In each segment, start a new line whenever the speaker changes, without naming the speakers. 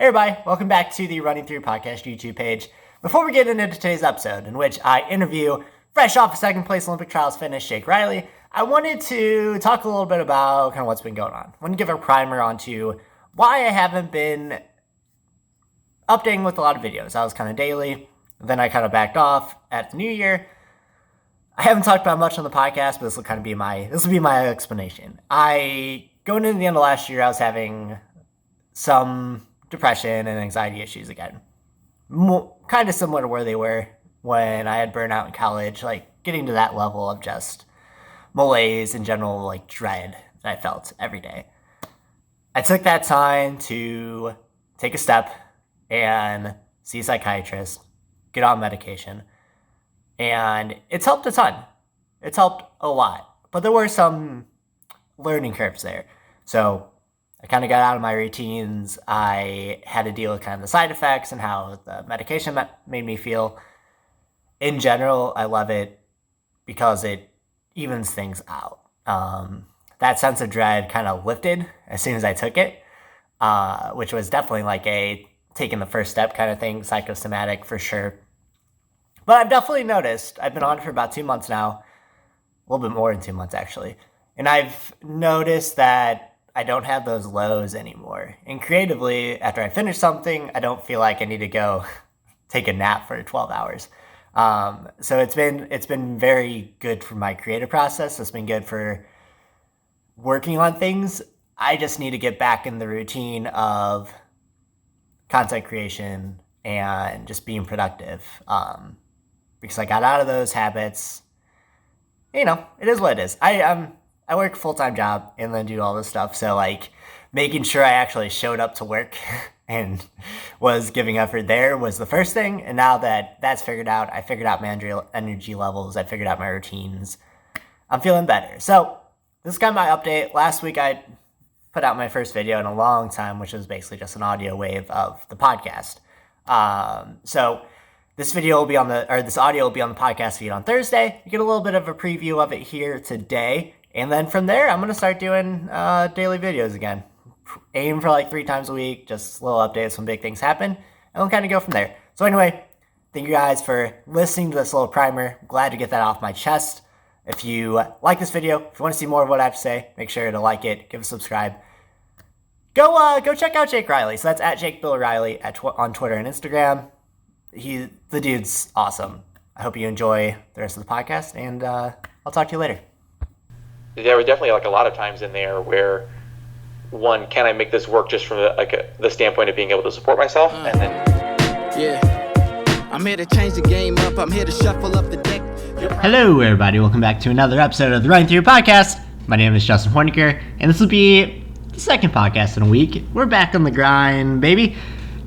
Hey everybody, welcome back to the Running Through Podcast YouTube page. Before we get into today's episode, in which I interview fresh off a second place Olympic trials finish Jake Riley, I wanted to talk a little bit about kind of what's been going on. I want to give a primer onto why I haven't been updating with a lot of videos. I was kind of daily, then I kind of backed off at the new year. I haven't talked about much on the podcast, but this will be my explanation. Going into the end of last year, I was having some depression and anxiety issues again. Kind of similar to where they were when I had burnout in college, like getting to that level of just malaise and general like dread that I felt every day. I took that time to take a step and see a psychiatrist, get on medication, and it's helped a ton. It's helped a lot, but there were some learning curves there. So I kind of got out of my routines. I had to deal with kind of the side effects and how the medication made me feel. In general, I love it because it evens things out. That sense of dread kind of lifted as soon as I took it, which was definitely like a taking the first step kind of thing, psychosomatic for sure. But I've definitely noticed, I've been on it for about 2 months now, a little bit more than 2 months actually, and I've noticed that I don't have those lows anymore. And creatively, after I finish something, I don't feel like I need to go take a nap for 12 hours. So it's been very good for my creative process. It's been good for working on things. I just need to get back in the routine of content creation and just being productive. Because I got out of those habits. You know, it is what it is. I work a full-time job and then do all this stuff. So like making sure I actually showed up to work and was giving effort there was the first thing. And now that that's figured out, I figured out my energy levels. I figured out my routines. I'm feeling better. So this is kind of my update. Last week I put out my first video in a long time, which was basically just an audio wave of the podcast. So this audio will be on the podcast feed on Thursday. You get a little bit of a preview of it here today. And then from there, I'm going to start doing daily videos again. Aim for like 3 times a week, just little updates when big things happen. And we'll kind of go from there. So anyway, thank you guys for listening to this little primer. I'm glad to get that off my chest. If you like this video, if you want to see more of what I have to say, make sure to like it, give a subscribe. Go check out Jake Riley. So that's at Jake Bill Riley on Twitter and Instagram. The dude's awesome. I hope you enjoy the rest of the podcast, and I'll talk to you later.
There were definitely like a lot of times in there where, one, can I make this work just from the standpoint of being able to support myself, and then
I'm here to change the game up. I'm here to shuffle up the deck.
Hello, everybody. Welcome back to another episode of the Running Through Podcast. My name is Justin Horniker, and this will be the second podcast in a week. We're back on the grind, baby.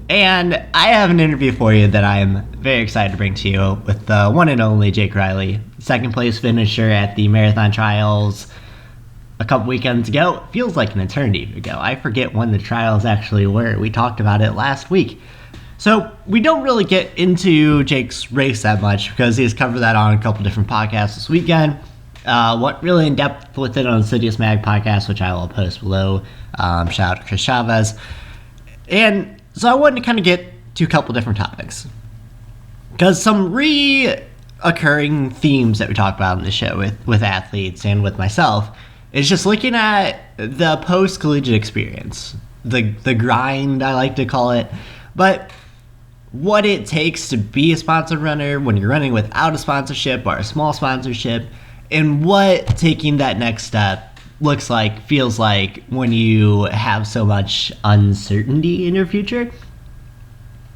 And I have an interview for you that I'm very excited to bring to you with the one and only Jake Riley, second place finisher at the marathon trials a couple weekends ago. It feels like an eternity ago. I forget when the trials actually were. We talked about it last week. So we don't really get into Jake's race that much because he's covered that on a couple different podcasts this weekend. What really in depth with it on the Sidious Mag podcast, which I will post below. Shout out to Chris Chavez. And so I wanted to kind of get to a couple different topics. Because some reoccurring themes that we talk about in the show with athletes and with myself is just looking at the post-collegiate experience. The grind, I like to call it. But what it takes to be a sponsored runner when you're running without a sponsorship or a small sponsorship, and what taking that next step feels like when you have so much uncertainty in your future.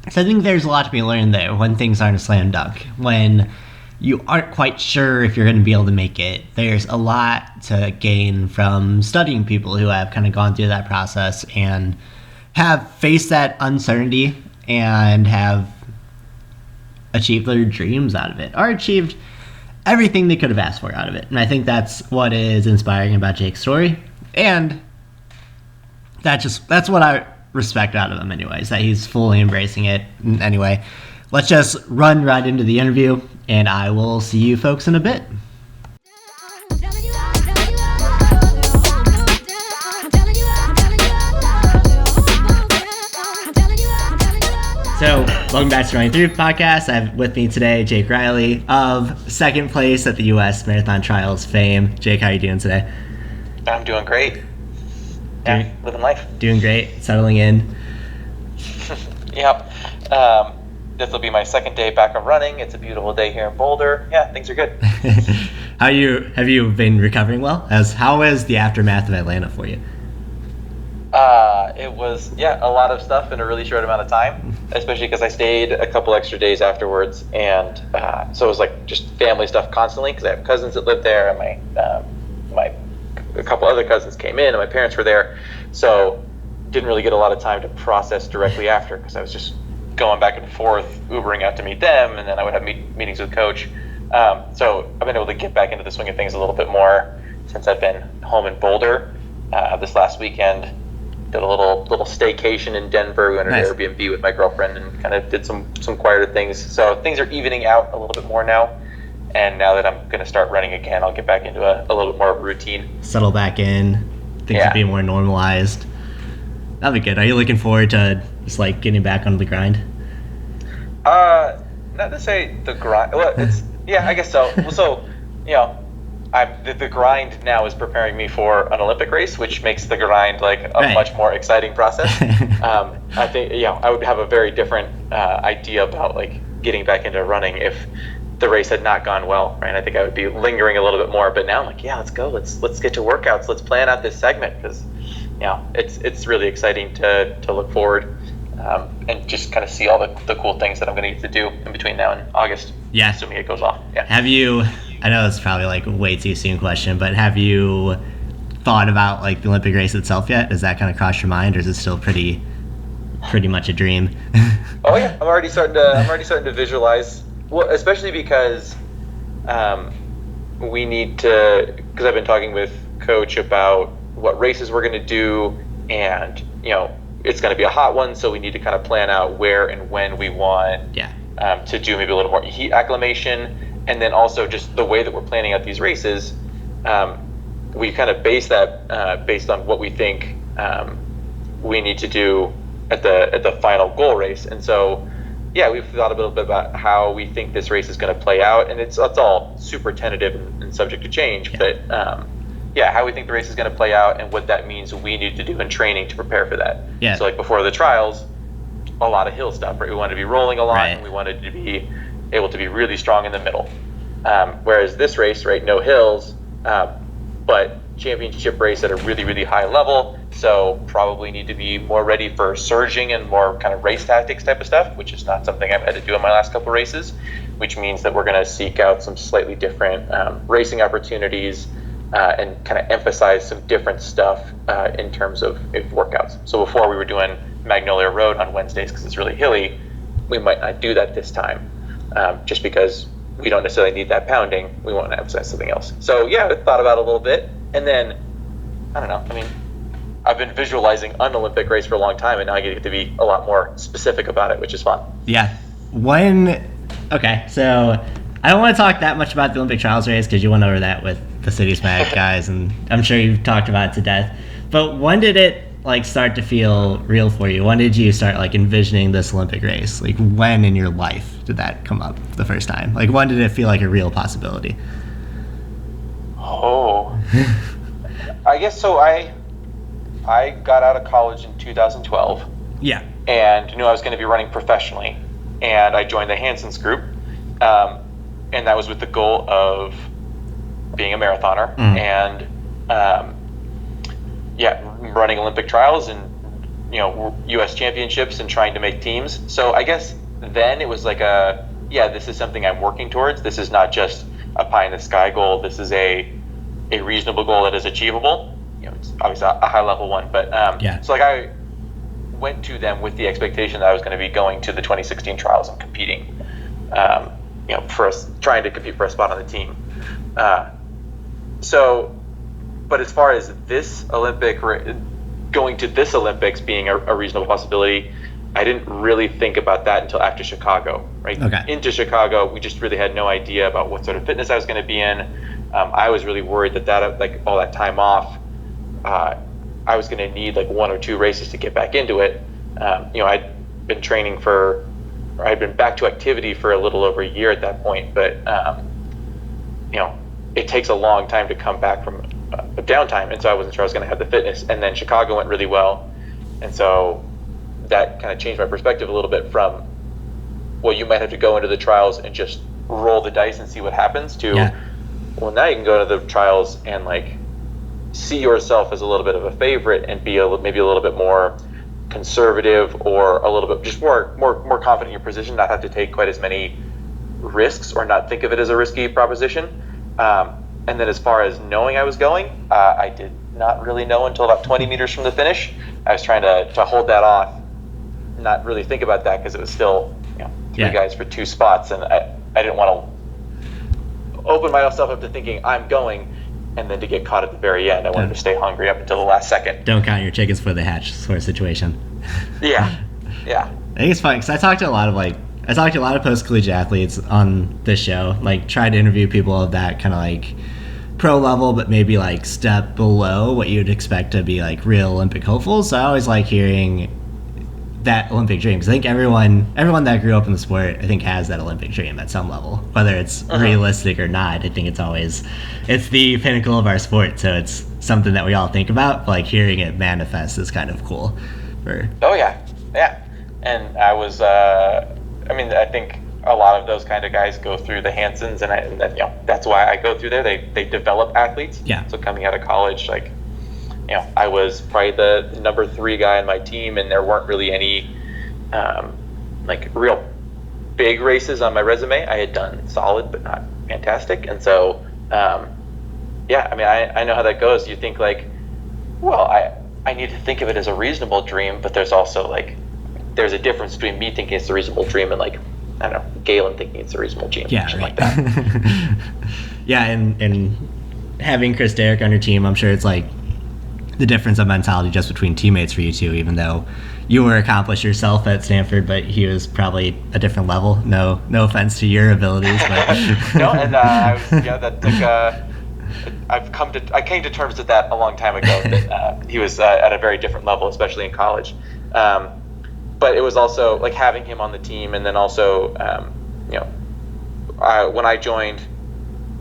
So I think there's a lot to be learned there when things aren't a slam dunk, when you aren't quite sure if you're going to be able to make it. There's a lot to gain from studying people who have kind of gone through that process and have faced that uncertainty and have achieved their dreams out of it, or achieved everything they could have asked for out of it. And I think that's what is inspiring about Jake's story. And that's what I respect out of him anyways, that he's fully embracing it. Anyway, let's just run right into the interview, and I will see you folks in a bit. So, welcome back to Running Through podcast. I have with me today Jake Riley of second place at the U.S. Marathon Trials fame. Jake, how are you doing today?
I'm doing great. Yeah, living life.
Doing great, settling in.
Yep. This will be my second day back of running. It's a beautiful day here in Boulder. Yeah, things are good.
Have you been recovering well? How is the aftermath of Atlanta for you?
It was, a lot of stuff in a really short amount of time, especially because I stayed a couple extra days afterwards. And so it was like just family stuff constantly because I have cousins that live there, and a couple other cousins came in, and my parents were there. So didn't really get a lot of time to process directly after because I was just going back and forth, Ubering out to meet them, and then I would have meetings with Coach. So I've been able to get back into the swing of things a little bit more since I've been home in Boulder. This last weekend, did a little staycation in Denver. We went to an Airbnb with my girlfriend and kind of did some quieter things. So things are evening out a little bit more now. And now that I'm going to start running again, I'll get back into a little bit more of a routine.
Settle back in. Things will be more normalized. That'll be good. Are you looking forward to just like getting back on the grind?
Not to say the grind. Well, I guess so. Well, so, the grind now is preparing me for an Olympic race, which makes the grind like a much more exciting process. I think, I would have a very different idea about like getting back into running if the race had not gone well, right? I think I would be lingering a little bit more, but now I'm like, let's go. Let's get to workouts. Let's plan out this segment because, it's really exciting to look forward and just kind of see all the cool things that I'm going to get to do in between now and August.
Yeah.
Assuming it goes off. Yeah.
Have you, I know it's probably like a way too soon question, but have you thought about like the Olympic race itself yet? Does that kind of cross your mind, or is it still pretty much a dream?
Oh yeah, I'm already starting to visualize. Well, especially because we need to, because I've been talking with Coach about what races we're going to do, and it's going to be a hot one, so we need to kind of plan out where and when we want to do maybe a little more heat acclimation. And then also just the way that we're planning out these races, we kind of base that based on what we think we need to do at the final goal race. And so, we've thought a little bit about how we think this race is going to play out, and it's all super tentative and subject to change. But how we think the race is going to play out and what that means we need to do in training to prepare for that. Yeah. So like before the trials, a lot of hill stuff, right? We wanted to be rolling a lot, and we wanted to be able to be really strong in the middle. Whereas this race, right, no hills, but championship race at a really, really high level. So probably need to be more ready for surging and more kind of race tactics type of stuff, which is not something I've had to do in my last couple races, which means that we're going to seek out some slightly different racing opportunities and kind of emphasize some different stuff in terms of workouts. So before we were doing Magnolia Road on Wednesdays because it's really hilly, we might not do that this time just because we don't necessarily need that pounding. We want to emphasize something else. So I thought about it a little bit, and then I don't know. I mean, I've been visualizing an Olympic race for a long time, and now I get to be a lot more specific about it, which is fun.
Yeah. Okay, so I don't want to talk that much about the Olympic trials race because you went over that with the Cities Mag guys, and I'm sure you've talked about it to death. But when did it like start to feel real for you? When did you start like envisioning this Olympic race? Like when in your life did that come up the first time? Like when did it feel like a real possibility?
Oh, I guess so. I got out of college in 2012. Yeah. And knew I was going to be running professionally, and I joined the Hanson's group, and that was with the goal of being a marathoner and running Olympic trials and U.S. championships and trying to make teams. So I guess then it was like this is something I'm working towards. This is not just a pie in the sky goal. This is a reasonable goal that is achievable. It's obviously a high level one, but so like I went to them with the expectation that I was going to be going to the 2016 trials and competing, trying to compete for a spot on the team. But as far as this going to this Olympics being a reasonable possibility, I didn't really think about that until after Chicago, right? Okay. Into Chicago, we just really had no idea about what sort of fitness I was going to be in. I was really worried that like all that time off, I was going to need like one or two races to get back into it. I'd been training for I'd been back to activity for a little over a year at that point, but it takes a long time to come back from a downtime, and so I wasn't sure I was going to have the fitness. And then Chicago went really well, and so that kind of changed my perspective a little bit from, well, you might have to go into the trials and just roll the dice and see what happens, to well, now you can go to the trials and like see yourself as a little bit of a favorite and be maybe a little bit more conservative, or a little bit just more confident in your position, not have to take quite as many risks or not think of it as a risky proposition. And then as far as knowing I was going, I did not really know until about 20 meters from the finish. I was trying to hold that off, not really think about that, because it was still three guys for 2 spots, and I didn't want to open myself up to thinking I'm going and then to get caught at the very end. I wanted to stay hungry up until the last second.
Don't count your chickens before they hatch sort of situation.
Yeah.
I think it's fun because I talked to a lot of post-collegiate athletes on this show, like try to interview people of that kind of like pro level, but maybe like step below what you'd expect to be like real Olympic hopefuls. So I always like hearing that Olympic dream, because I think everyone that grew up in the sport, I think, has that Olympic dream at some level, whether it's realistic or not. I think it's the pinnacle of our sport, so it's something that we all think about, but like hearing it manifest is kind of cool.
And I was I think a lot of those kind of guys go through the Hansons, and that's why I go through there. They develop athletes. So coming out of college, like I was probably the number 3 guy on my team, and there weren't really any like real big races on my resume. I had done solid, but not fantastic. And so, I know how that goes. You think like, well, I need to think of it as a reasonable dream, but there's also like, there's a difference between me thinking it's a reasonable dream and like, I don't know, Galen thinking it's a reasonable dream. Like that.
And having Chris Derrick on your team, I'm sure it's like the difference of mentality just between teammates for you two, even though you were accomplished yourself at Stanford, but he was probably a different level. No offense to your abilities, but
no, and I came to terms with that a long time ago, that he was at a very different level, especially in college. But it was also like having him on the team, and then also when I joined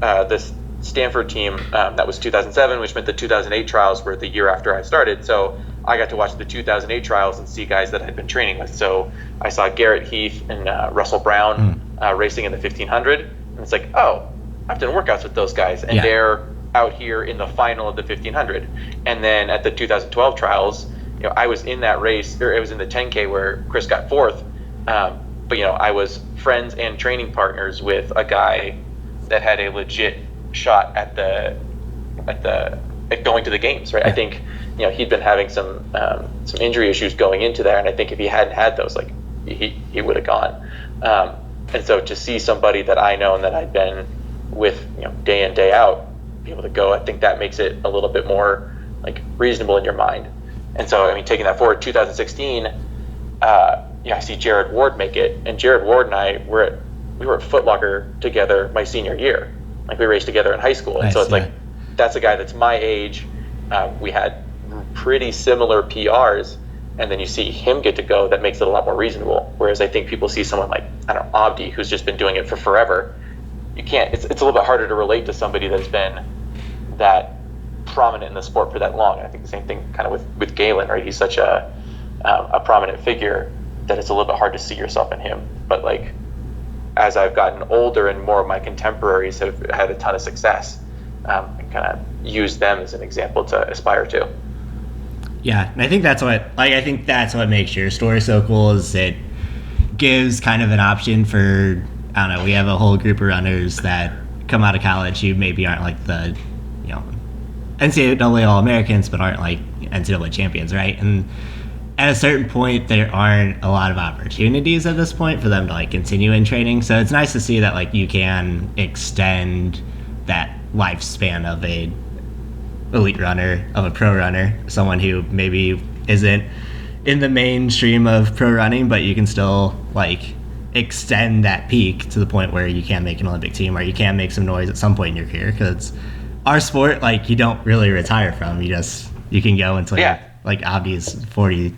this Stanford team, that was 2007, which meant the 2008 trials were the year after I started. So I got to watch the 2008 trials and see guys that I'd been training with. So I saw Garrett Heath and Russell Brown racing in the 1500, and it's like, oh, I've done workouts with those guys, and they're out here in the final of the 1500. And then at the 2012 trials, I was in that race, or it was in the 10K where Chris got 4th. But I was friends and training partners with a guy that had a legit shot at going to the games, right? I think he'd been having some injury issues going into there, and I think if he hadn't had those, like he would have gone. And so to see somebody that I know and that I'd been with day in, day out be able to go, I think that makes it a little bit more like reasonable in your mind. And so taking that forward, 2016, I see Jared Ward make it, and Jared Ward and I we were at Foot Locker together my senior year. Like we raced together in high school, and so it's like that's a guy that's my age. We had pretty similar PRs, and then you see him get to go. That makes it a lot more reasonable. Whereas I think people see someone like Abdi, who's just been doing it for forever. You can't. It's a little bit harder to relate to somebody that's been that prominent in the sport for that long. And I think the same thing kind of with Galen, right? He's such a prominent figure that it's a little bit hard to see yourself in him. But like, as I've gotten older and more of my contemporaries have had a ton of success, I kind of use them as an example to aspire to.
Yeah, and I think that's what makes your story so cool, is it gives kind of an option for, I don't know, we have a whole group of runners that come out of college who maybe aren't like the, NCAA All-Americans, but aren't like NCAA champions, right? And at a certain point, there aren't a lot of opportunities at this point for them to like continue in training. So it's nice to see that like you can extend that lifespan of a elite runner, of a pro runner, someone who maybe isn't in the mainstream of pro running, but you can still like extend that peak to the point where you can make an Olympic team, or you can make some noise at some point in your career. Because our sport, like, you don't really retire from. You can go until like Abdi's 40.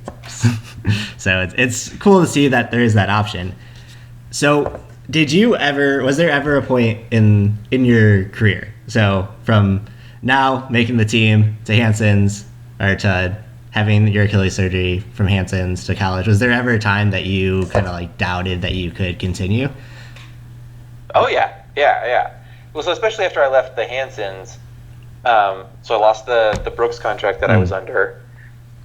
So it's cool to see that there is that option. So was there ever a point in your career, so from now making the team to Hanson's, or to having your Achilles surgery from Hanson's to college, was there ever a time that you kind of like doubted that you could continue?
Oh yeah. Well, so especially after I left the Hanson's, so I lost the Brooks contract that I was under,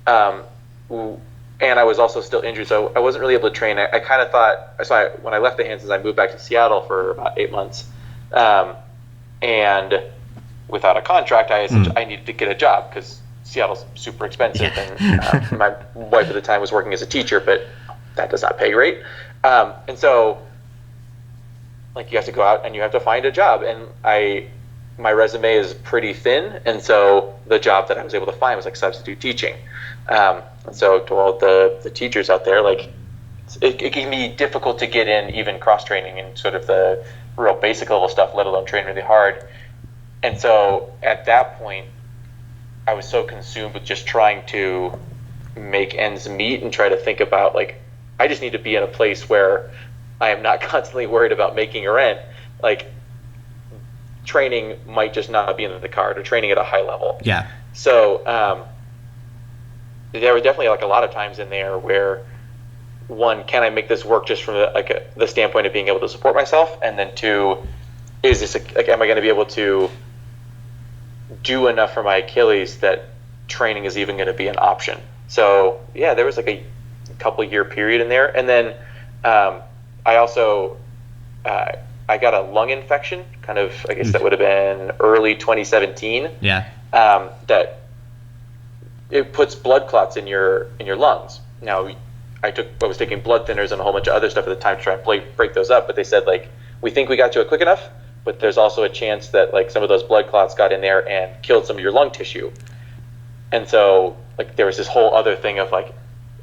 and I was also still injured, so I wasn't really able to train. I kind of thought, when I left the Hanson's, I moved back to Seattle for about 8 months, and without a contract, I needed to get a job because Seattle's super expensive, and my wife at the time was working as a teacher, but that does not pay great, and so like you have to go out and you have to find a job, and my resume is pretty thin, and so the job that I was able to find was like substitute teaching. And so to all the teachers out there, like it can be difficult to get in even cross training and sort of the real basic level stuff, let alone train really hard. And so at that point, I was so consumed with just trying to make ends meet and try to think about, like, I just need to be in a place where I am not constantly worried about making a rent. Like, training might just not be in the card, or training at a high level.
Yeah.
So there were definitely like a lot of times in there where, one, can I make this work just from the standpoint of being able to support myself, and then two, is this am I going to be able to do enough for my Achilles that training is even going to be an option? So yeah, there was like a couple year period in there, and then I also I got a lung infection, kind of, I guess that would have been early 2017.
Yeah.
That it puts blood clots in your lungs. Now, I was taking blood thinners and a whole bunch of other stuff at the time to try and break those up, but they said, like, we think we got to it quick enough, but there's also a chance that, like, some of those blood clots got in there and killed some of your lung tissue. And so, like, there was this whole other thing of, like,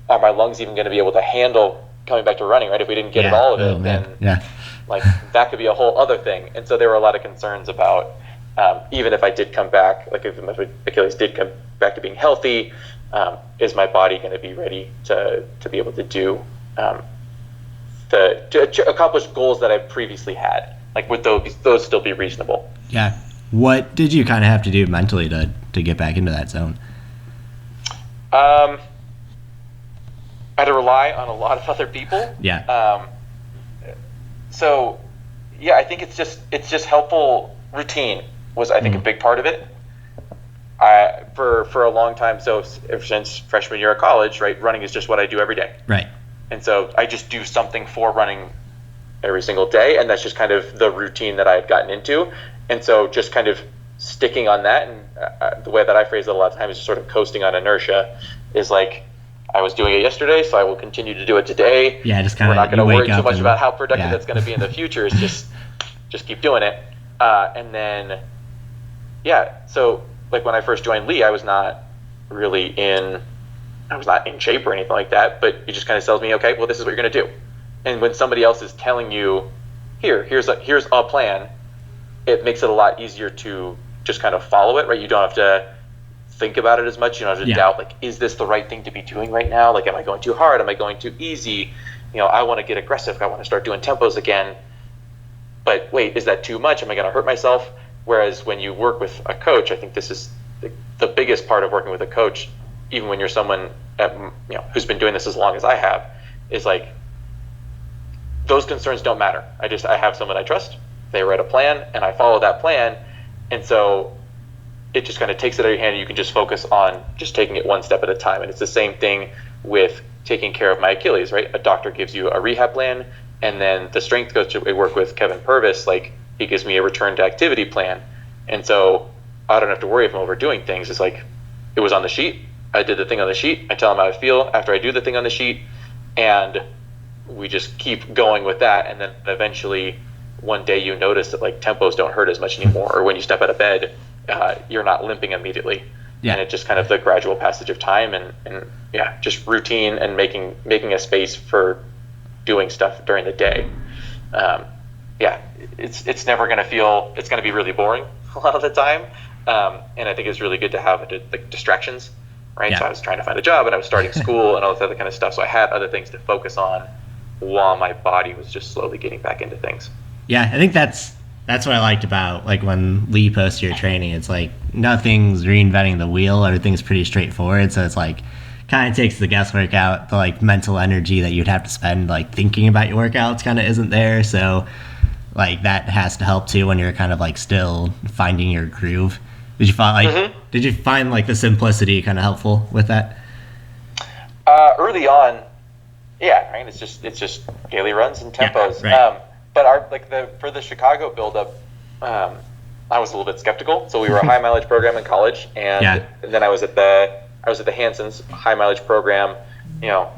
are my lungs even going to be able to handle coming back to running, right? If we didn't get all of it, then like, that could be a whole other thing. And so there were a lot of concerns about, even if I did come back, like if my Achilles did come back to being healthy, is my body going to be ready to be able to do to accomplish goals that I previously had? Like, would those still be reasonable?
Yeah. What did you kind of have to do mentally to get back into that zone?
I had to rely on a lot of other people.
Yeah.
So yeah, I think it's just helpful. Routine was, I think, a big part of it. For a long time, so ever since freshman year of college, right, running is just what I do every day.
Right.
And so I just do something for running every single day, and that's just kind of the routine that I had gotten into. And so just kind of sticking on that, and the way that I phrase it a lot of times is just sort of coasting on inertia, is like, I was doing it yesterday, so I will continue to do it today.
Yeah, just kind of.
We're not going to worry too much about how productive that's going to be in the future. It's just keep doing it. And then, so like when I first joined Lee, I was not in shape or anything like that. But it just kind of tells me, okay, well, this is what you're going to do. And when somebody else is telling you, here's a plan, it makes it a lot easier to just kind of follow it, right? You don't have to think about it as much. You don't have to doubt, like, is this the right thing to be doing right now? Like, am I going too hard? Am I going too easy? I want to get aggressive. I want to start doing tempos again. But wait, is that too much? Am I going to hurt myself? Whereas when you work with a coach, I think this is the biggest part of working with a coach, even when you're someone who's been doing this as long as I have, is like, those concerns don't matter. I have someone I trust. They write a plan, and I follow that plan. And so it just kind of takes it out of your hand, and you can just focus on just taking it one step at a time. And it's the same thing with taking care of my Achilles, right? A doctor gives you a rehab plan, and then the strength coach we work with, Kevin Purvis, like, he gives me a return to activity plan. And so I don't have to worry if I'm overdoing things. It's like, it was on the sheet. I did the thing on the sheet. I tell him how I feel after I do the thing on the sheet, and we just keep going with that. And then eventually one day you notice that, like, tempos don't hurt as much anymore, or when you step out of bed, you're not limping immediately. And it's just kind of the gradual passage of time, and just routine and making a space for doing stuff during the day. It's never going to feel, it's going to be really boring a lot of the time. And I think it's really good to have like distractions, right? So I was trying to find a job, and I was starting school and all this other kind of stuff. So I had other things to focus on while my body was just slowly getting back into things.
Yeah, I think that's what I liked about like when Lee posted your training. It's like nothing's reinventing the wheel. Everything's pretty straightforward. So it's like kind of takes the guesswork out. The like mental energy that you'd have to spend like thinking about your workouts kind of isn't there. So like that has to help too when you're kind of like still finding your groove. Did you find like the simplicity kind of helpful with that?
Early on, yeah, right. It's just daily runs and tempos.
Yeah, right.
But for the Chicago buildup, I was a little bit skeptical. So we were a high mileage program in college, and then I was at the Hanson's high mileage program. You know,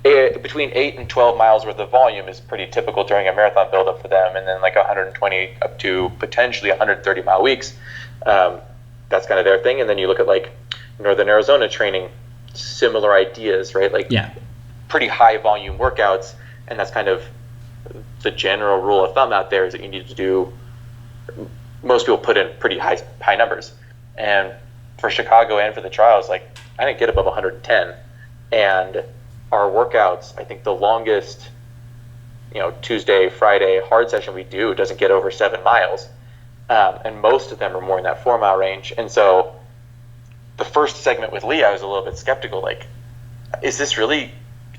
between 8 and 12 miles worth of volume is pretty typical during a marathon buildup for them, and then like 120 up to potentially 130 mile weeks. That's kind of their thing. And then you look at like Northern Arizona training, similar ideas, right? Like pretty high volume workouts, and that's kind of the general rule of thumb out there is that you need to do. Most people put in pretty high numbers, and for Chicago and for the trials, like I didn't get above 110, and our workouts, I think the longest, Tuesday, Friday hard session we do doesn't get over 7 miles, and most of them are more in that 4 mile range. And so the first segment with Lee, I was a little bit skeptical, like, is this really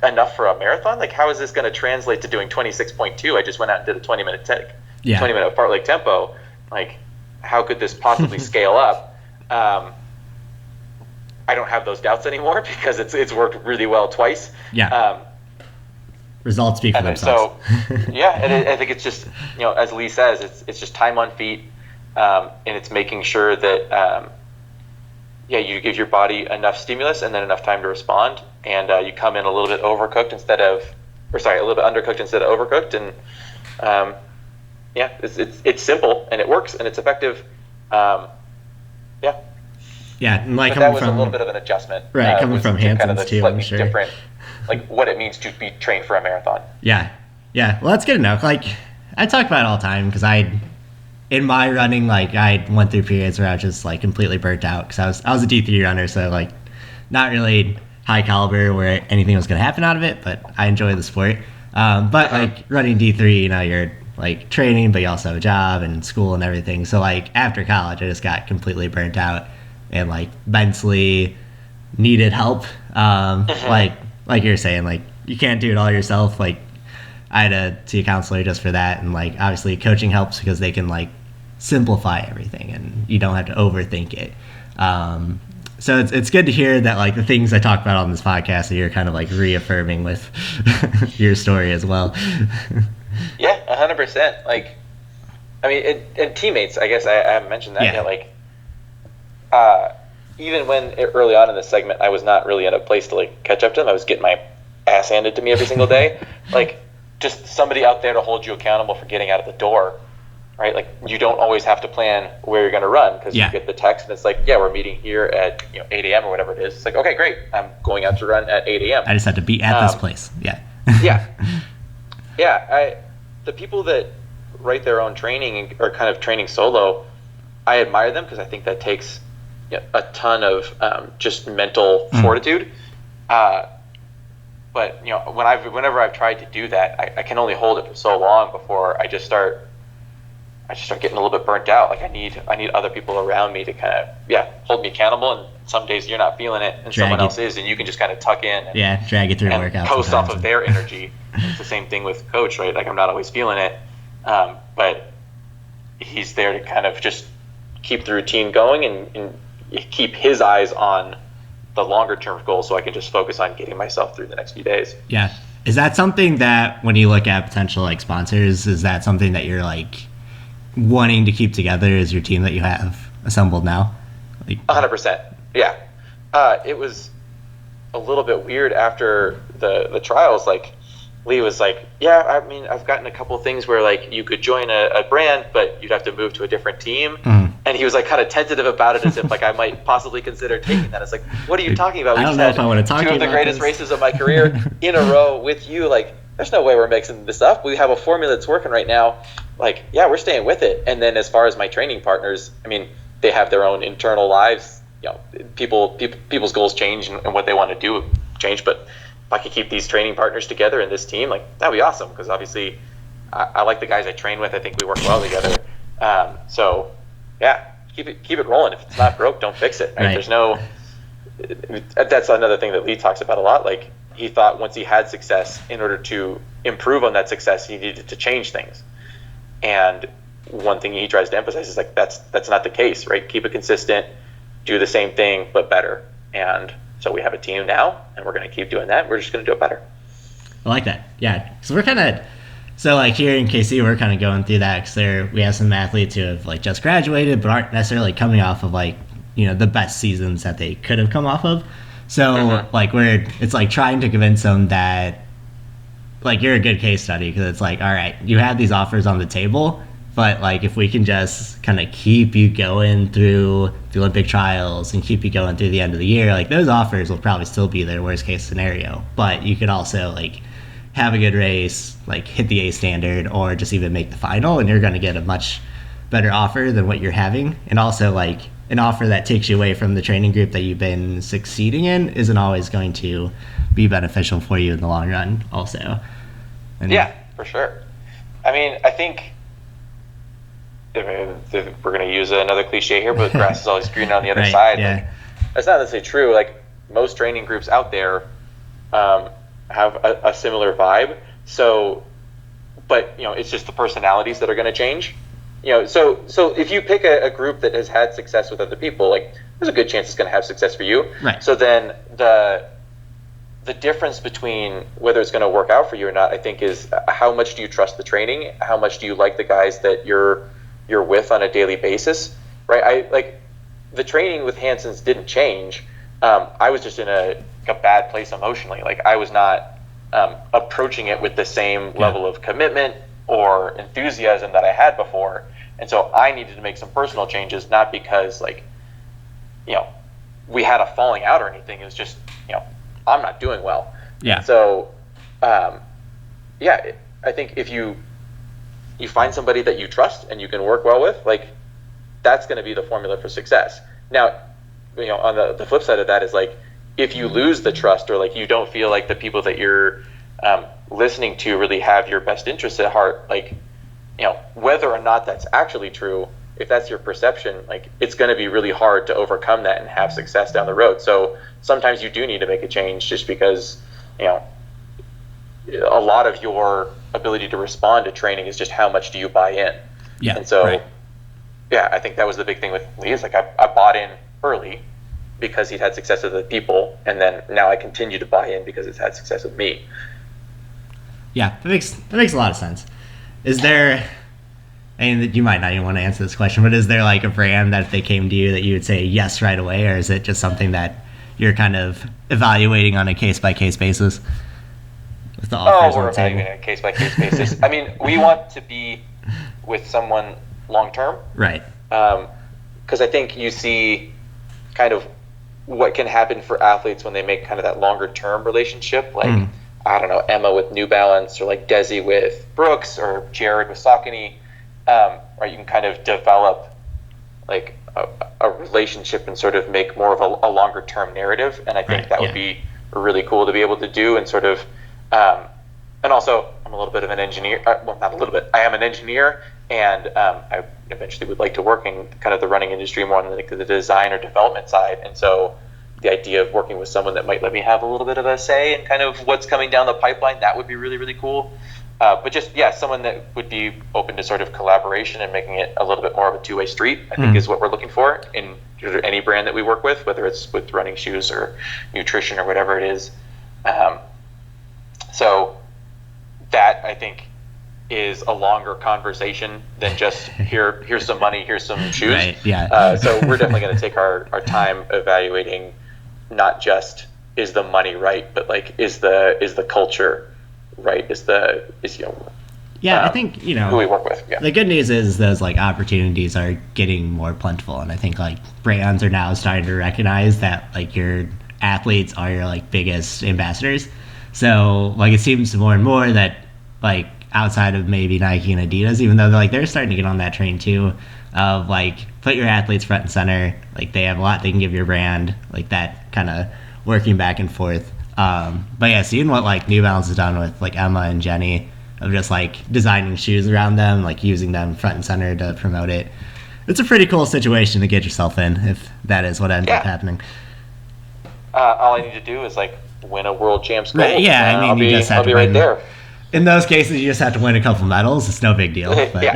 enough for a marathon? Like, how is this going to translate to doing 26.2? I just went out and did a 20-minute 20-minute fartlek tempo. Like, how could this possibly scale up? I don't have those doubts anymore because it's worked really well twice.
Results speak for themselves.
So, and I think it's just, as Lee says, it's just time on feet, and it's making sure that, you give your body enough stimulus and then enough time to respond, and you come in a little bit undercooked instead of overcooked, and it's simple and it works and it's effective.
And like
that was a little bit of an adjustment,
right? Coming from Hanson's too, I'm sure.
Different, like what it means to be trained for a marathon.
Yeah. Well, that's good enough. Like I talk about it all the time because in my running, like I went through periods where I was just like completely burnt out because I was a D3 runner, so like not really high caliber where anything was going to happen out of it, but I enjoy the sport. But like running D3, you're like training, but you also have a job and school and everything. So like after college, I just got completely burnt out and like mentally needed help. Like you're saying, like you can't do it all yourself. Like I had to see a counselor just for that, and like obviously coaching helps because they can like simplify everything and you don't have to overthink it. So it's good to hear that like the things I talk about on this podcast that you're kind of like reaffirming with your story as well.
100%. Like, I mean, and teammates, I guess I haven't mentioned that yet. Like, even when early on in this segment, I was not really in a place to like catch up to them. I was getting my ass handed to me every single day. Like, just somebody out there to hold you accountable for getting out of the door, right? Like, you don't always have to plan where you're going to run because you get the text and it's like, we're meeting here at 8 a.m. or whatever it is. It's like, okay, great. I'm going out to run at 8 a.m.
I just had to be at this place.
The people that write their own training or kind of training solo, I admire them because I think that takes a ton of just mental fortitude. But whenever I've tried to do that, I can only hold it for so long before I just start getting a little bit burnt out. Like I need other people around me to kind of hold me accountable. And some days you're not feeling it, and someone else is, and you can just kind of tuck in and
drag it through workouts.
Post off of their energy. It's the same thing with coach, right? Like I'm not always feeling it, but he's there to kind of just keep the routine going and keep his eyes on the longer term goal, so I can just focus on getting myself through the next few days.
Yeah. Is that something that when you look at potential like sponsors, is that something that you're like wanting to keep together as your team that you have assembled now?
100%. Yeah. It was a little bit weird after the trials. Like Lee was like, I mean, I've gotten a couple of things where like you could join a brand, but you'd have to move to a different team. And he was like kind of tentative about it, as if like I might possibly consider taking that. It's like, what are you talking about?
I don't know if I want to talk to you about
2 of the greatest
this.
races of my career in a row with you. Like, there's no way we're mixing this up. We have a formula that's working right now. Like, we're staying with it. And then as far as my training partners, I mean, they have their own internal lives. People's goals change and what they want to do change. But if I could keep these training partners together and this team, like that'd be awesome. Because obviously, I like the guys I train with. I think we work well together. So yeah, keep it rolling. If it's not broke, don't fix it. Right? There's no. That's another thing that Lee talks about a lot. Like he thought once he had success, in order to improve on that success, he needed to change things. And one thing he tries to emphasize is like that's not the case, right? Keep it consistent, do the same thing but better. And so we have a team now, and we're going to keep doing that. We're just going to do it better.
I like that. Yeah. So we're like here in KC, we're kind of going through that because we have some athletes who have like just graduated but aren't necessarily coming off of like, the best seasons that they could have come off of. So like it's like trying to convince them that like you're a good case study, because it's like, all right, you have these offers on the table, but like if we can just kind of keep you going through the Olympic trials and keep you going through the end of the year, like those offers will probably still be their worst case scenario. But you could also like have a good race, like hit the A standard, or just even make the final, and you're going to get a much better offer than what you're having. And also like an offer that takes you away from the training group that you've been succeeding in isn't always going to be beneficial for you in the long run also. And
yeah, for sure. I mean, I think if we're going to use another cliche here, but grass is always greener on the other side.
Yeah.
Like, that's not necessarily true. Like most training groups out there have a similar vibe. So, but it's just the personalities that are going to change. So if you pick a group that has had success with other people, like there's a good chance it's going to have success for you.
Right.
So then the difference between whether it's going to work out for you or not, I think, is how much do you trust the training? How much do you like the guys that you're with on a daily basis, right? I like the training with Hanson's didn't change. I was just in a bad place emotionally. Like I was not approaching it with the same level of commitment or enthusiasm that I had before. And so I needed to make some personal changes, not because like, we had a falling out or anything. It was just, I'm not doing well.
Yeah.
And so, I think if you find somebody that you trust and you can work well with, like that's going to be the formula for success. Now, on the flip side of that is like, if you lose the trust, or like you don't feel like the people that you're listening to really have your best interests at heart, like, whether or not that's actually true, if that's your perception, like it's going to be really hard to overcome that and have success down the road. So sometimes you do need to make a change, just because, a lot of your ability to respond to training is just how much do you buy in.
Yeah.
And so, I think that was the big thing with Lee, is like I bought in early because he'd had success with the people, and then now I continue to buy in because it's had success with me.
Yeah, that makes a lot of sense. Is there, and you might not even want to answer this question, but is there like a brand that if they came to you that you would say yes right away, or is it just something that you're kind of evaluating on a case-by-case basis? With the offers
we're evaluating on a case-by-case basis. I mean, we want to be with someone long-term.
Right.
Because I think you see kind of what can happen for athletes when they make kind of that longer-term relationship, like, I don't know, Emma with New Balance, or like Desi with Brooks, or Jared with Saucony, right? You can kind of develop like a relationship and sort of make more of a longer term narrative. And I think that would be really cool to be able to do. And sort of, and also I'm a little bit of an engineer, well, not a little bit, I am an engineer, and I eventually would like to work in kind of the running industry more on the design or development side. And so the idea of working with someone that might let me have a little bit of a say in kind of what's coming down the pipeline, that would be really, really cool. But just, someone that would be open to sort of collaboration and making it a little bit more of a two-way street, I think is what we're looking for in any brand that we work with, whether it's with running shoes or nutrition or whatever it is. So that, I think, is a longer conversation than just here's some money, here's some shoes.
Right, yeah.
So we're definitely going to take our time evaluating not just is the money right, but like is the culture right?
I think
who we work with. Yeah.
The good news is those like opportunities are getting more plentiful, and I think like brands are now starting to recognize that like your athletes are your like biggest ambassadors. So like it seems more and more that like outside of maybe Nike and Adidas, even though they're starting to get on that train too, of like put your athletes front and center. Like they have a lot they can give your brand, like that kind of working back and forth. But yeah, seeing what like New Balance has done with like Emma and Jenny of just like designing shoes around them, like using them front and center to promote it. It's a pretty cool situation to get yourself in if that is what ends up happening.
All I need to do is like win a world champs gold.
Yeah, I mean,
I'll be right there.
In those cases, you just have to win a couple medals. It's no big deal. But.
But yeah,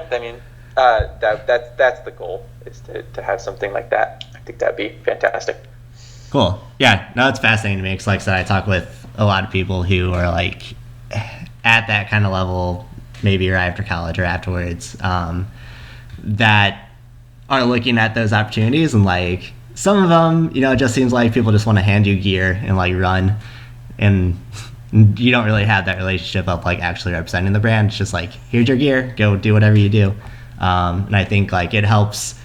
I mean, that's the goal, is to have something like that. I think that'd be fantastic.
Cool. Yeah, no, it's fascinating to me because, like I said, I talk with a lot of people who are like at that kind of level, maybe right after college or afterwards, that are looking at those opportunities, and like some of them, it just seems like people just want to hand you gear and like run, and you don't really have that relationship of like actually representing the brand. It's just like, here's your gear, go do whatever you do. And I think like it helps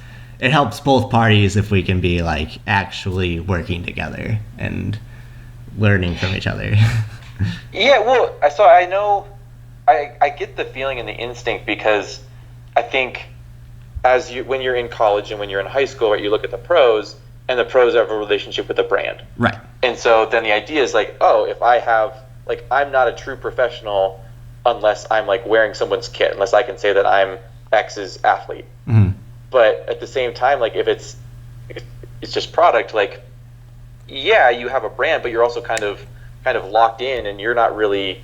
both parties if we can be like actually working together and learning from each other.
Yeah, well, so I know I get the feeling and the instinct, because I think when you're in college and when you're in high school, right, you look at the pros, and the pros have a relationship with the brand.
Right.
And so then the idea is like, oh, if I have, like, I'm not a true professional unless I'm like wearing someone's kit, unless I can say that I'm X's athlete. Mm-hmm. But at the same time, like if it's just product, like, yeah, you have a brand, but you're also kind of locked in, and you're not really,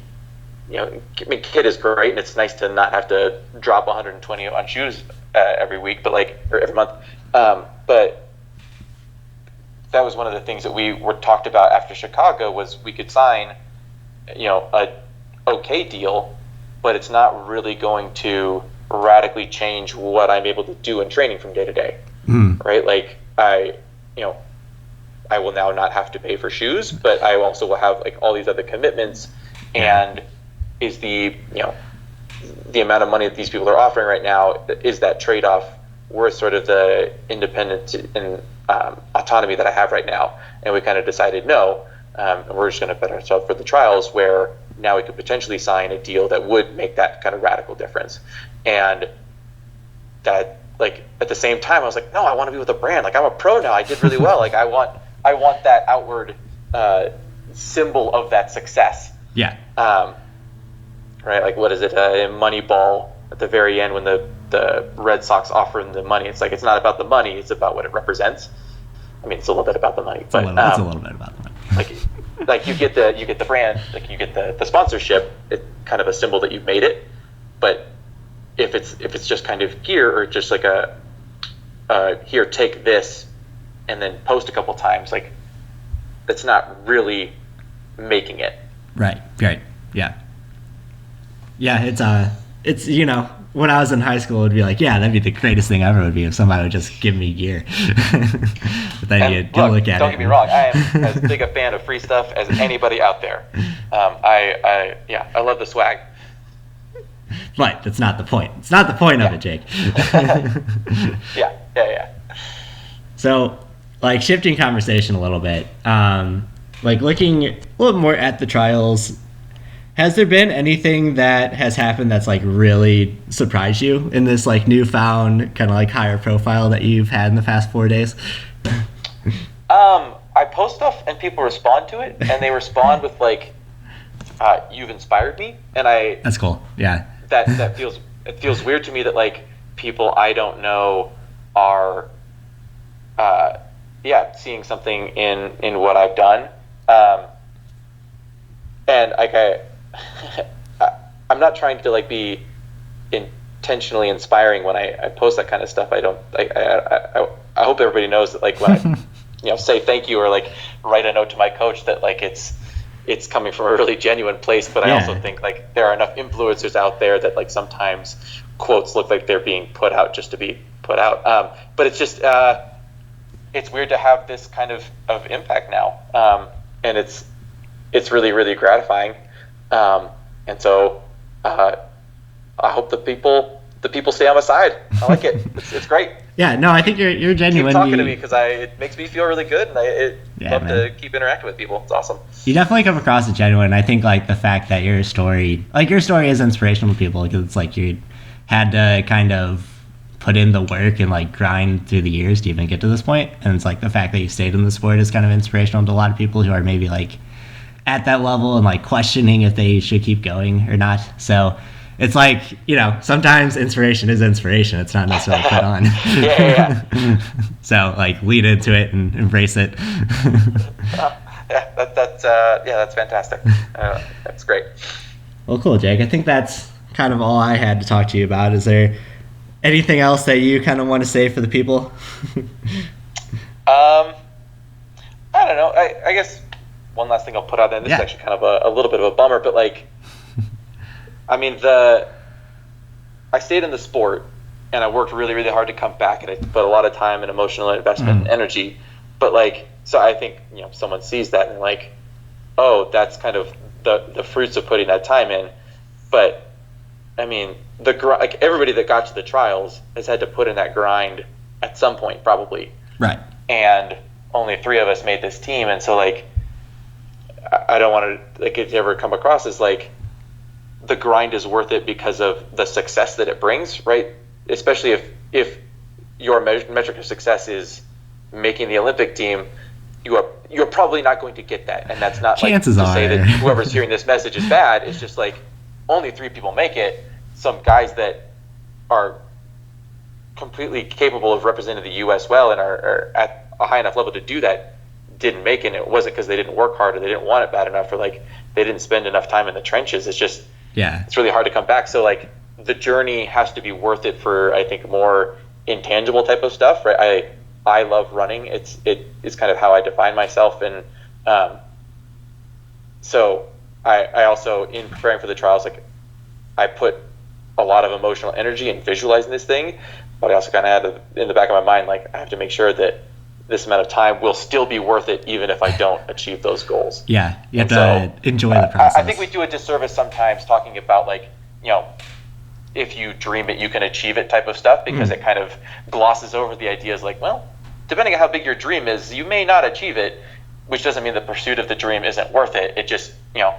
I mean, kit is great, and it's nice to not have to drop 120 on shoes every week, but like, or every month. But that was one of the things that we were talked about after Chicago, was we could sign, a okay deal, but it's not really going to radically change what I'm able to do in training from day to day. Right? Like I will now not have to pay for shoes, but I also will have like all these other commitments. And is the amount of money that these people are offering right now, is that trade-off worth sort of the independence and autonomy that I have right now? And we kind of decided no, and we're just going to bet ourselves for the trials, where now we could potentially sign a deal that would make that kind of radical difference. And that, like, at the same time, I was like, no, I want to be with a brand. Like, I'm a pro now. I did really well. Like, I want that outward symbol of that success.
Yeah.
Right. Like, what is it? In Moneyball, at the very end, when the Red Sox offer them the money, it's like, it's not about the money. It's about what it represents. I mean, it's a little bit about the money. It's a little bit about the money. like you get the brand, like you get the sponsorship. It's kind of a symbol that you've made it. But if it's just kind of gear, or just like a here, take this, and then post a couple times, like, that's not really making it.
Right. Yeah. It's when I was in high school, it'd be like, yeah, that'd be the greatest thing ever, would be if somebody would just give me gear. But then you look at it.
Don't get me wrong, I am as big a fan of free stuff as anybody out there. I love the swag.
But that's not the point. It's not the point of it, Jake.
Yeah.
So, like, shifting conversation a little bit, like looking a little more at the trials, has there been anything that has happened that's like really surprised you in this like newfound kind of like higher profile that you've had in the past 4 days?
I post stuff and people respond to it, and they respond with like, "You've inspired me," and
That's cool. Yeah.
That feels weird to me that like people I don't know are, seeing something in what I've done, and like I'm not trying to like be intentionally inspiring when I post that kind of stuff. I hope everybody knows that, like, when I say thank you, or like write a note to my coach, that like it's coming from a really genuine place. But I also think like there are enough influencers out there that like sometimes quotes look like they're being put out just to be put out. But it's just it's weird to have this kind of impact now, and it's really, really gratifying. And so I hope the people stay on my side. I like it. It's great.
Yeah, no, I think you're genuine.
Keep talking to me, because it makes me feel really good, and I love to keep interacting with people. It's awesome.
You definitely come across as genuine. I think like the fact that your story is inspirational to people, because it's like you had to kind of put in the work and like grind through the years to even get to this point. And it's like the fact that you stayed in the sport is kind of inspirational to a lot of people who are maybe like at that level and like questioning if they should keep going or not. So it's like, you know, sometimes inspiration is inspiration. It's not necessarily put on.
Yeah.
So like lead into it and embrace it.
That's fantastic. That's great.
Well, cool, Jake. I think that's kind of all I had to talk to you about. Is there anything else that you kind of want to say for the people?
I don't know. I guess one last thing I'll put out there, and this is actually kind of a little bit of a bummer, but like, I mean, I stayed in the sport and I worked really, really hard to come back, and I put a lot of time and emotional investment and energy. But like, so I think, you know, someone sees that and like, oh, that's kind of the fruits of putting that time in. But I mean, like everybody that got to the trials has had to put in that grind at some point, probably.
Right.
And only 3 of us made this team, and so like, I don't want to like it ever come across as like the grind is worth it because of the success that it brings, right? Especially if your metric of success is making the Olympic team, you're probably not going to get that, and that's not
chances
like to
are.
say that whoever's hearing this message is bad. It's just like only 3 people make it. Some guys that are completely capable of representing the U.S. well and are at a high enough level to do that didn't make it. And it wasn't because they didn't work hard or they didn't want it bad enough or like they didn't spend enough time in the trenches. It's just it's really hard to come back. So like the journey has to be worth it for, I think, more intangible type of stuff, right? I love running. It's kind of how I define myself, and so I also, in preparing for the trials, like I put a lot of emotional energy in visualizing this thing, but I also kind of had in the back of my mind, like I have to make sure that this amount of time will still be worth it even if I don't achieve those goals.
Yeah, you have to enjoy the process.
I think we do a disservice sometimes talking about like, you know, if you dream it, you can achieve it type of stuff, because it kind of glosses over the ideas like, well, depending on how big your dream is, you may not achieve it, which doesn't mean the pursuit of the dream isn't worth it. It just, you know,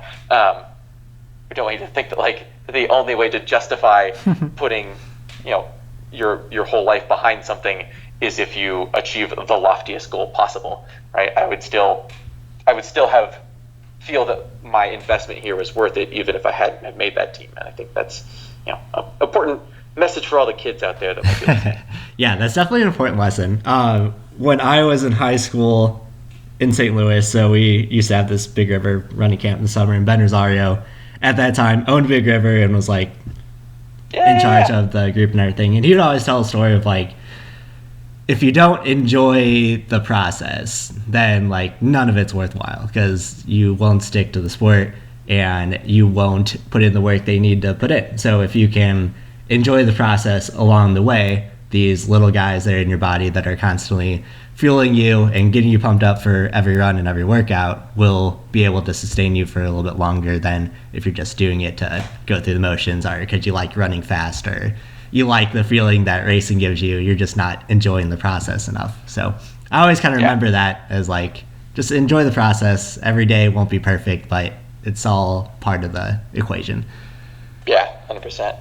we don't want you to think that like the only way to justify putting, you know, your whole life behind something is if you achieve the loftiest goal possible, right? I would still feel that my investment here was worth it, even if I hadn't have made that team. And I think that's, you know, an important message for all the kids out there that might be listening.
Yeah, that's definitely an important lesson. When I was in high school in St. Louis, so we used to have this Big River running camp in the summer, and Ben Rosario at that time owned Big River and was like in charge of the group and everything. And he would always tell a story of like, if you don't enjoy the process, then like none of it's worthwhile, because you won't stick to the sport and you won't put in the work they need to put in. So if you can enjoy the process along the way, these little guys that are in your body that are constantly fueling you and getting you pumped up for every run and every workout will be able to sustain you for a little bit longer than if you're just doing it to go through the motions, or because you like running fast, or you like the feeling that racing gives you. You're just not enjoying the process enough. So I always kind of remember that as like, just enjoy the process. Every day won't be perfect, but it's all part of the equation.
Yeah, 100%.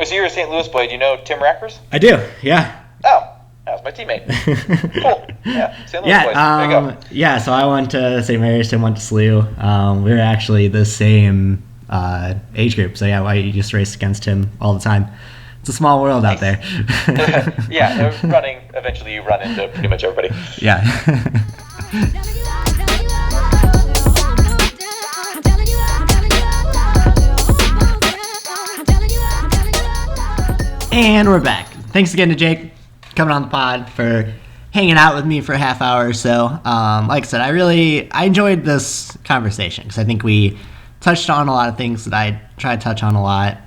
So you're a St. Louis boy. Do you know Tim Rackers?
I do, yeah.
Oh, that was my teammate. Cool. Yeah, St. Louis boys. There you go.
Yeah, so I went to St. Mary's, Tim went to SLU. We were actually the same age group. So yeah, I used to race against him all the time. It's a small world out there.
Yeah, running, eventually you run into pretty much everybody.
Yeah. And we're back. Thanks again to Jake coming on the pod, for hanging out with me for a half hour or so. Like I said, I enjoyed this conversation, because I think we touched on a lot of things that I try to touch on a lot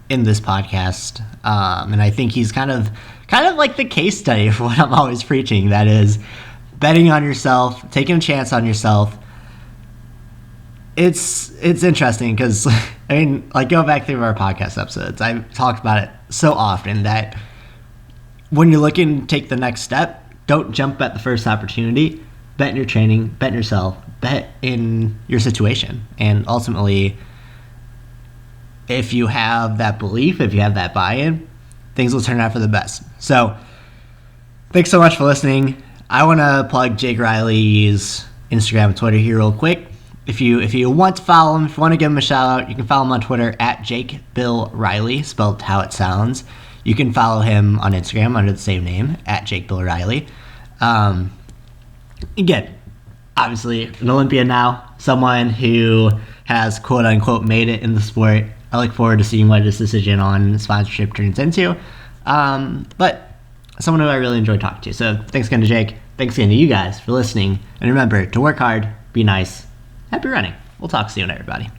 in this podcast. And I think he's kind of like the case study for what I'm always preaching. That is betting on yourself, taking a chance on yourself. It's interesting because, I mean, like, go back through our podcast episodes. I've talked about it so often that when you're looking to take the next step, don't jump at the first opportunity. Bet in your training, bet in yourself, bet in your situation. And ultimately, if you have that belief, if you have that buy-in, things will turn out for the best. So thanks so much for listening. I want to plug Jake Riley's Instagram and Twitter here real quick. If you want to follow him, if you want to give him a shout out, you can follow him on Twitter at Jake Bill Riley, spelled how it sounds. You can follow him on Instagram under the same name, at Jake Bill Riley. Again, obviously an Olympian now, someone who has quote unquote made it in the sport. I look forward to seeing what this decision on sponsorship turns into. But someone who I really enjoy talking to. So thanks again to Jake. Thanks again to you guys for listening. And remember to work hard, be nice, happy running. We'll talk soon, everybody.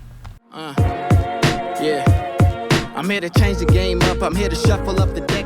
Yeah. I'm here to change the game up. I'm here to shuffle up the deck.